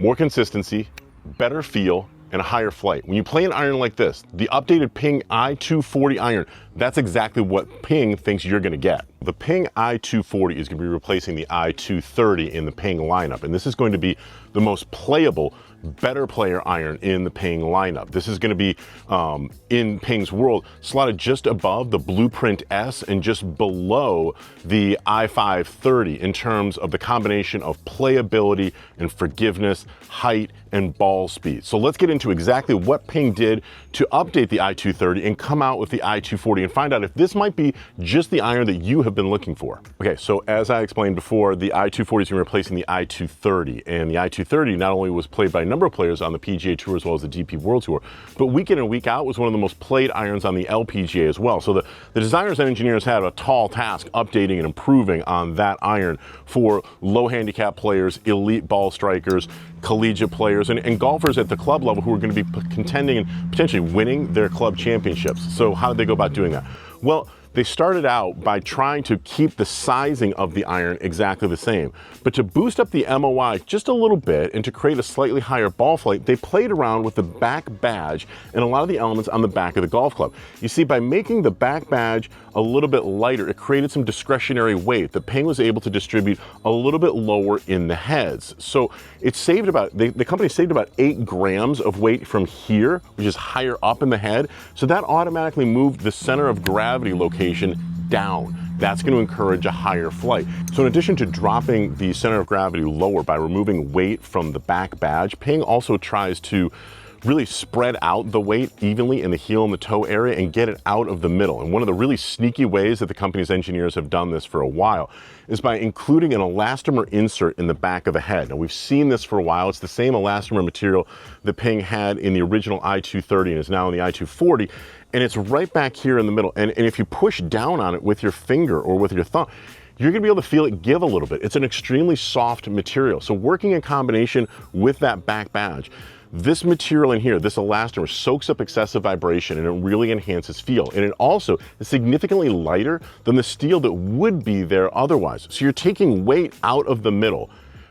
more consistency, better feel, and a higher flight. When you play an iron like this, the updated Ping i240 iron, that's exactly what Ping thinks you're gonna get. The Ping i240 is gonna be replacing the i230 in the Ping lineup, and this is going to be the most playable, better player iron in the Ping lineup. This is gonna be, in Ping's world, slotted just above the Blueprint S and just below the i530 in terms of the combination of playability and forgiveness, height, and ball speed. So let's get into exactly what Ping did to update the i230 and come out with the i240 and find out if this might be just the iron that you have been looking for. Okay, so as I explained before, the i240 is going to be replacing the i230, and the i230 not only was played by a number of players on the PGA Tour as well as the DP World Tour, but week in and week out was one of the most played irons on the LPGA as well. So the designers and engineers had a tall task updating and improving on that iron for low handicap players, elite ball strikers, collegiate players, and golfers at the club level who are going to be contending and potentially winning their club championships. So how did they go about doing that? Well, they started out by trying to keep the sizing of the iron exactly the same. But to boost up the MOI just a little bit and to create a slightly higher ball flight, they played around with the back badge and a lot of the elements on the back of the golf club. You see, by making the back badge a little bit lighter, it created some discretionary weight that Ping was able to distribute a little bit lower in the heads. So it saved about, the company saved about 8 grams of weight from here, which is higher up in the head. So that automatically moved the center of gravity location down. That's going to encourage a higher flight. So in addition to dropping the center of gravity lower by removing weight from the back badge, Ping also tries to really spread out the weight evenly in the heel and the toe area and get it out of the middle. And one of the really sneaky ways that the company's engineers have done this for a while is by including an elastomer insert in the back of the head. Now we've seen this for a while. It's the same elastomer material that Ping had in the original i230 and is now in the i240. And it's right back here in the middle. And if you push down on it with your finger or with your thumb, you're gonna be able to feel it give a little bit. It's an extremely soft material. So working in combination with that back badge, this material in here, this elastomer, soaks up excessive vibration and it really enhances feel. And it also is significantly lighter than the steel that would be there otherwise. So you're taking weight out of the middle,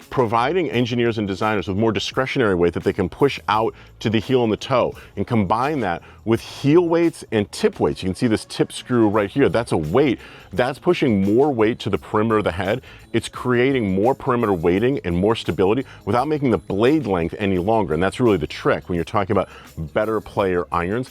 providing engineers and designers with more discretionary weight that they can push out to the heel and the toe, and combine that with heel weights and tip weights. You can see this tip screw right here. That's a weight. That's pushing more weight to the perimeter of the head. It's creating more perimeter weighting and more stability without making the blade length any longer. And that's really the trick when you're talking about better player irons.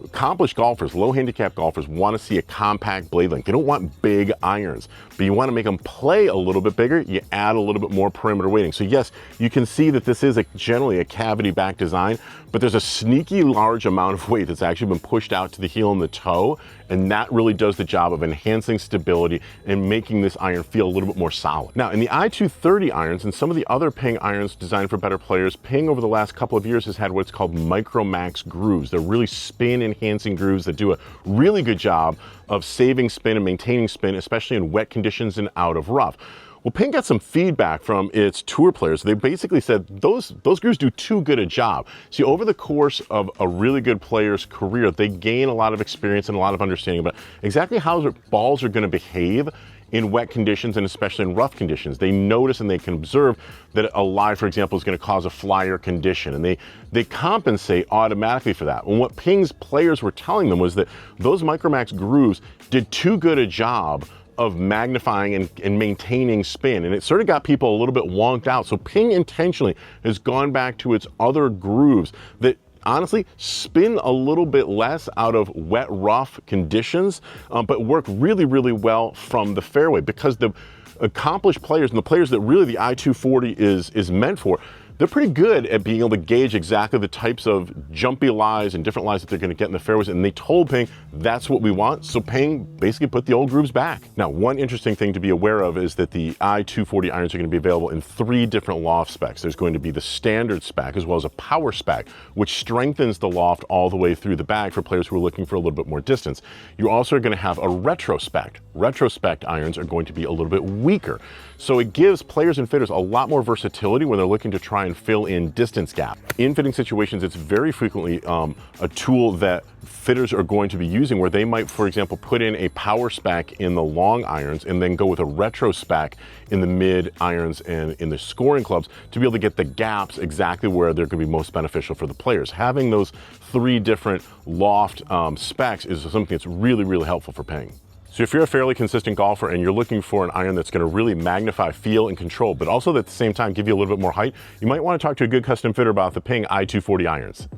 Accomplished golfers, low handicap golfers, want to see a compact blade length. They don't want big irons, but you want to make them play a little bit bigger. You add a little bit more perimeter weighting. So yes, you can see that this is generally a cavity back design, but there's a sneaky large amount of weight that's actually been pushed out to the heel and the toe, and that really does the job of enhancing stability and making this iron feel a little bit more solid. Now, in the i230 irons and some of the other Ping irons designed for better players, Ping over the last couple of years has had what's called Micro Max grooves. They're really spin enhancing grooves that do a really good job of saving spin and maintaining spin, especially in wet conditions and out of rough. Well, Ping got some feedback from its tour players. They basically said those grooves do too good a job. See, over the course of a really good player's career, they gain a lot of experience and a lot of understanding about exactly how balls are going to behave in wet conditions and especially in rough conditions. They notice and they can observe that a lie, for example, is going to cause a flyer condition, and they compensate automatically for that. And what Ping's players were telling them was that those Micromax grooves did too good a job of magnifying and maintaining spin, and it sort of got people a little bit wonked out. So Ping intentionally has gone back to its other grooves that honestly spin a little bit less out of wet, rough conditions, but work really, really well from the fairway, because the accomplished players and the players that really the i240 is meant for, they're pretty good at being able to gauge exactly the types of jumpy lies and different lies that they're going to get in the fairways, and they told Ping that's what we want. So Ping basically put the old grooves back. Now, one interesting thing to be aware of is that the i240 irons are going to be available in 3 different loft specs. There's going to be the standard spec as well as a power spec, which strengthens the loft all the way through the bag for players who are looking for a little bit more distance. You also are going to have a retro spec. Retro spec irons are going to be a little bit weaker. So it gives players and fitters a lot more versatility when they're looking to try try and fill in distance gap. In fitting situations, it's very frequently a tool that fitters are going to be using where they might, for example, put in a power spec in the long irons and then go with a retro spec in the mid irons and in the scoring clubs to be able to get the gaps exactly where they're going to be most beneficial for the players. Having those 3 different Loft specs is something that's really, really helpful for ping. So if you're a fairly consistent golfer and you're looking for an iron that's going to really magnify feel and control, but also at the same time give you a little bit more height, you might want to talk to a good custom fitter about the Ping i240 irons.